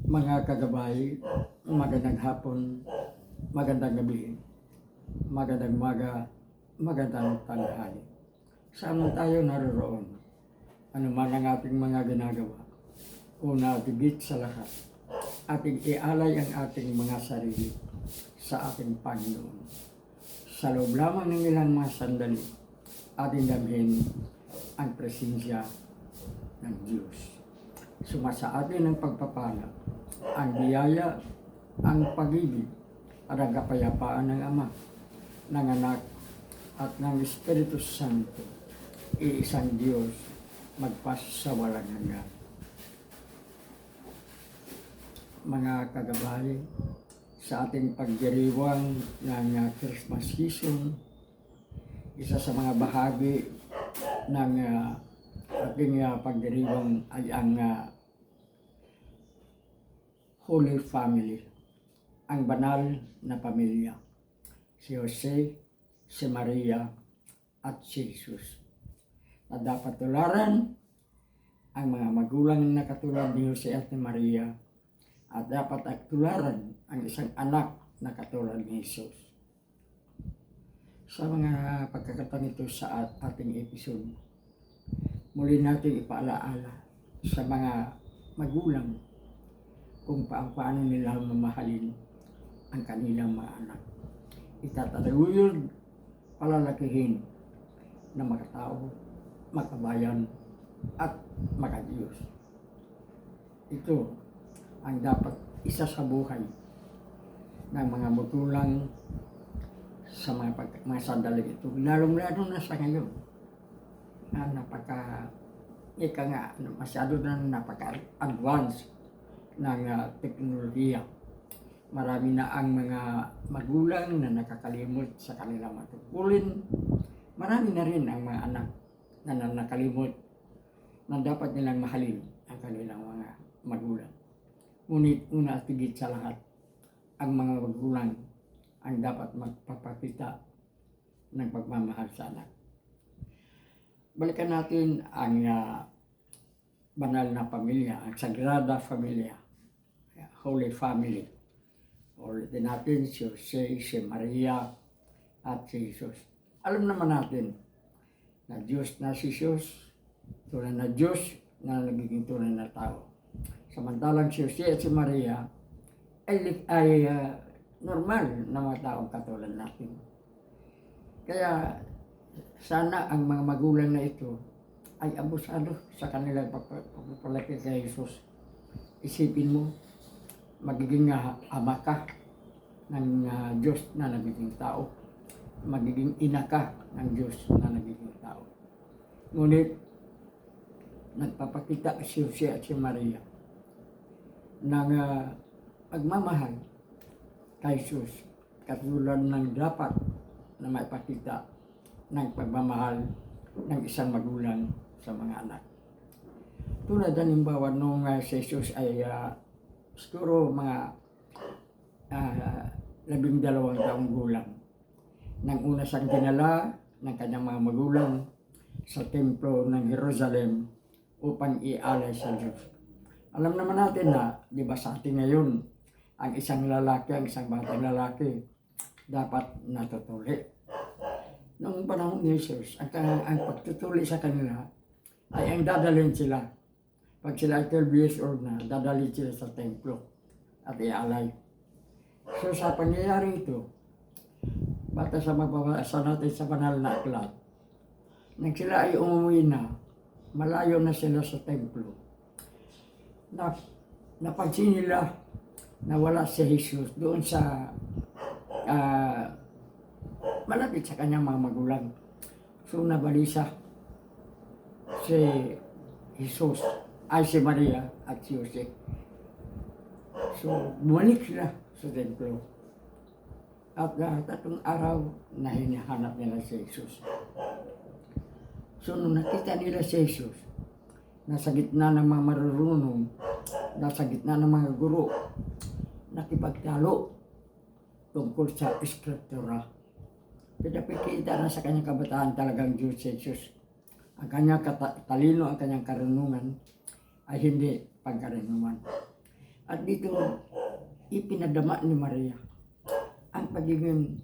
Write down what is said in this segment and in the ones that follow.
Mga kagabay, magandang hapon, magandang gabi, magandang umaga, magandang tanghali. Saan man tayo naroroon, ano man ang ating mga ginagawa, una higit sa lahat, ating ialay ang ating mga sarili sa ating Panginoon. Sa loob lamang ng ilang mga sandali, ating damhin ang presensya ng Diyos. Sumasa atin ang pagpapala, ang biyaya, ang pag-ibig, at ang kapayapaan ng Ama, ng Anak, at ng Espiritu Santo, iisang Diyos, magpas sa walang hanggan. Mga kagabay, sa ating pagdiriwang ng Christmas season, isa sa mga bahagi ng ating pagdiriwang ay ang Holy Family, ang banal na pamilya, si Jose, si Maria, at si Jesus, na dapat tularan ang mga magulang na katulad ni Jose at ni Maria, at dapat tularan ang isang anak na katulad ni Jesus. Sa mga pagkakataon ito sa ating episode, muli natin ipaalaala sa mga magulang kung paano nila mamahalin ang kanilang mga anak. Itataguyod, palalakihin na makatao, makabayan, at makadiyos. Ito ang dapat isa sa buhay ng mga magulang sa mga sandali ito. Lalong-lalo na sa ngayon na masyado na napaka-advance ng teknolohiya. Marami na ang mga magulang na nakakalimot sa kanilang matungkulin. Marami na rin ang mga anak na nakalimot na dapat nilang mahalin ang kanilang mga magulang. Ngunit una at higit sa lahat, ang mga magulang ang dapat magpapakita ng pagmamahal sa anak. Balikan natin ang banal na pamilya, ang Sagrada Familia, Holy Family. Ulitin natin si Jose, si Maria, at si Jesus. Alam naman natin na Diyos na si Jesus, tunay na Diyos na nagiging tunay na tao. Samantalang si Jose at si Maria ay normal na mga taong katulad natin. Kaya sana ang mga magulang na ito ay abusado sa kanilang pagpapalaki kay Jesus. Isipin mo, magiging ama ka ng Diyos na nagiging tao. Magiging ina ka ng Diyos na nagiging tao. Ngunit, nagpapakita si Jose at si Maria ng pagmamahal kay Jesus, katulad ng dapat na maipakita ng pagmamahal ng isang magulang sa mga anak. Tulad halimbawa nung si Jesus ay siguro mga 12 taong gulang. Nang una siyang dinala ng kanyang mga magulang sa templo ng Jerusalem upang ialay sa Diyos. Alam naman natin na, di ba sa atin ngayon, ang isang batang lalaki, dapat natutuli. Noong panahon ni Jesus, ang pagtutuli sa kanila ay ang dadalhin sila. Pag sila ay 12 years old na, dadalhin sila sa templo at ialay. So sa pangyayari ito, bata sa mababasa natin sa banal na aklat, nang sila ay umuwi na, malayo na sila sa templo, napansin nila na wala si Jesus doon sa malapit sa kanyang mga magulang. So nabalisa si Jesus, ay si Maria at si Jose. So bumalik sila sa templo. At 3 araw na hinahanap nila si Jesus. So nung nakita nila si Jesus, nasa gitna ng mga marurunong, nasa gitna ng mga guro, nakipagtalo tungkol sa Eskriptura. Pinapikita na sa kanyang kabataan talagang Diyos si Jesus. Ang kanyang talino, ang kanyang karunungan ay hindi pagkarunungan. At dito, ipinadama ni Maria ang pagiging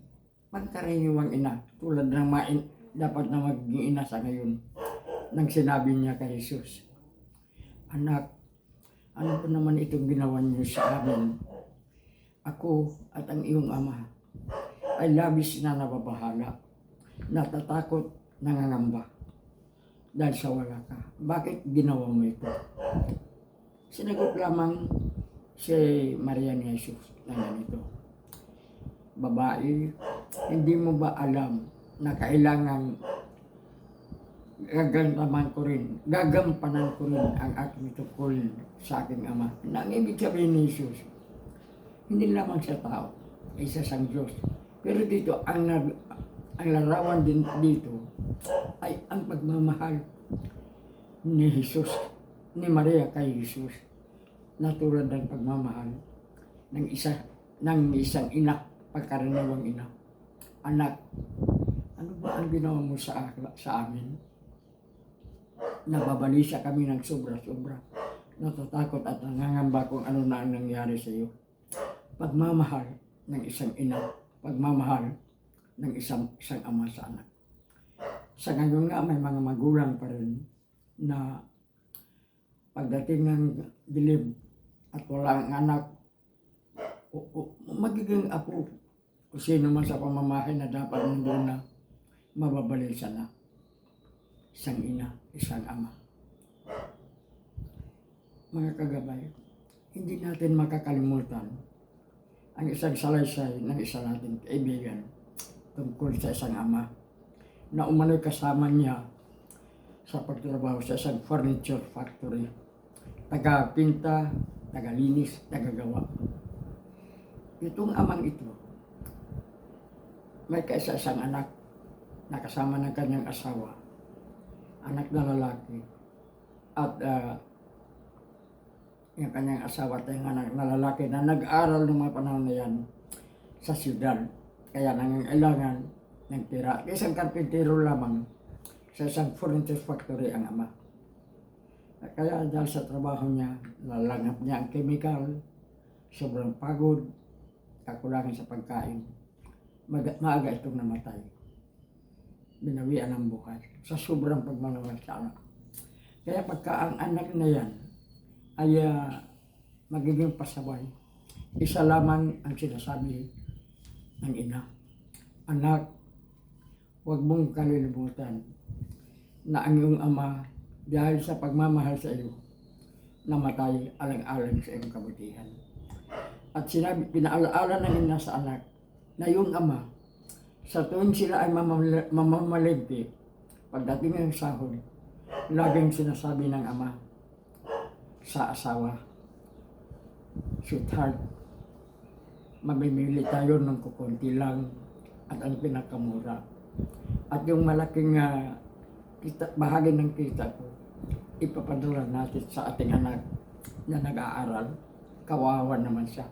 pagkaraniwang ina, tulad ng dapat na maging ina sa ngayon, nang sinabi niya kay Jesus, "Anak, ano po naman itong ginawa niyo sa amin? Ako at ang iyong ama ay labis na nababahala, natatakot, nangangamba dahil sa wala ka. Bakit ginawa mo ito?" Sinagot lamang si Maria ni Jesus na ganito, "Babae, hindi mo ba alam na kailangan gagampanan ko rin ang aking tungkol sa aking ama?" Na ang ibig sabihin ni Jesus, hindi lamang sa tao, isa sang Diyos. Pero dito, ang larawan din dito ay ang pagmamahal ni Jesus, ni Maria kay Jesus, na tulad ng pagmamahal ng isang ina, pagkaraniwang ina. "Anak, ano ba ang ginawa mo sa amin? Nababalisa kami ng sobra-sobra. Natatakot at nangangamba kung ano na ang nangyari sa iyo." Pagmamahal ng isang ina, pagmamahal ng isang ama sa anak. Sa ngayon nga, may mga magulang pa rin na pagdating ng dilim at wala ang anak, magiging apo o sino man sa pamamahay na dapat nandun na, mababalisa na. Isang ina, isang ama. Mga kagabay, hindi natin makakalimutan ang isang salaysay ng isa nating kaibigan tungkol sa isang ama na umano'y kasama niya sa pagtrabaho sa isang furniture factory. Taga-pinta, taga-linis, taga-gawa. Itong amang ito, may kaisa-isang anak na kasama ng kanyang asawa, anak na lalaki, at yung kanyang asawa at yung anak na lalaki na nag-aral ng mga panahon na yan sa siyudad. Kaya nangangailangan ng tira. Isang karpintero lamang sa isang furniture factory ang ama. Kaya dahil sa trabaho niya, nalangap niya ang chemical, sobrang pagod, kakulangan sa pagkain. Maaga itong namatay. Binawian ng buhay sa sobrang pagmamahal sa anak. Kaya pagka ang anak na yan ay magiging pasaway, isa lamang ang sinasabi ng ina, "Anak, huwag mong kalilimutan na ang iyong ama, dahil sa pagmamahal sa iyo, namatay alang-alang sa iyong kabutihan." At pinaalaala ng ina sa anak na yung ama, sa tuwing sila ay mamamalengke, pagdating ng sahod, laging sinasabi ng ama sa asawa, "Sweetheart, mamimili tayo ng kukunti lang at ang pinakamura. At yung malaking bahagi ng kita ko, ipapadala natin sa ating anak na nag-aaral. Kawawa naman siya."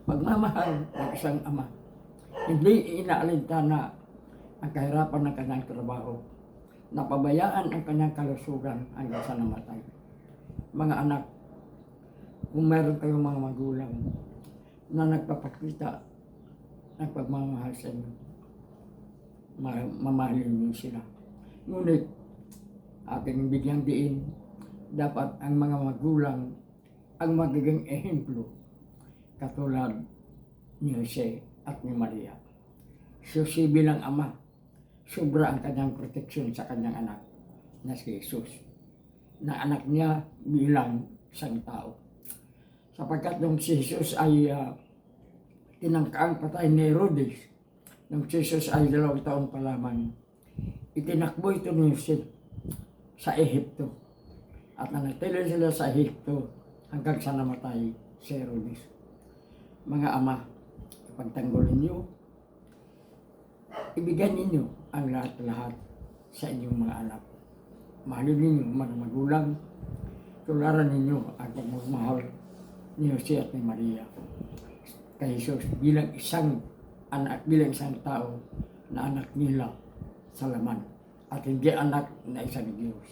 Pagmamahal ng isang ama, hindi inaalintana ang kahirapan ng kanyang trabaho, napabayaan ang kanyang kalusugan hanggang sa namatay. Mga anak, kung meron kayong mga magulang na nagpapakita ng pagmamahal sa inyo, mamahalin niyo sila. Ngunit, ating bigyang diin, dapat ang mga magulang ang magiging ehemplo katulad ni Jose at ni Maria. Si Jose bilang ama, sobra ang kanyang proteksyon sa kanyang anak na si Jesus, na anak niya bilang isang tao. Sapagkat nung si Jesus ay tinangkaang patay ni Herodes, nung si Jesus ay 2 taon pa lamang, itinakbo ito ni Jose sa Ehipto. At nanatili sila sa Ehipto hanggang sa namatay si Herodes. Mga ama, ipagtanggol ninyo, ibigay ninyo ang lahat-lahat sa inyong mga anak. Mahalin ninyo mga magulang, tularan ninyo ang pagmamahal ni Jose at ni Maria kay Jesus bilang isang anak, bilang isang tao na anak nila sa laman at hindi anak na isang Diyos.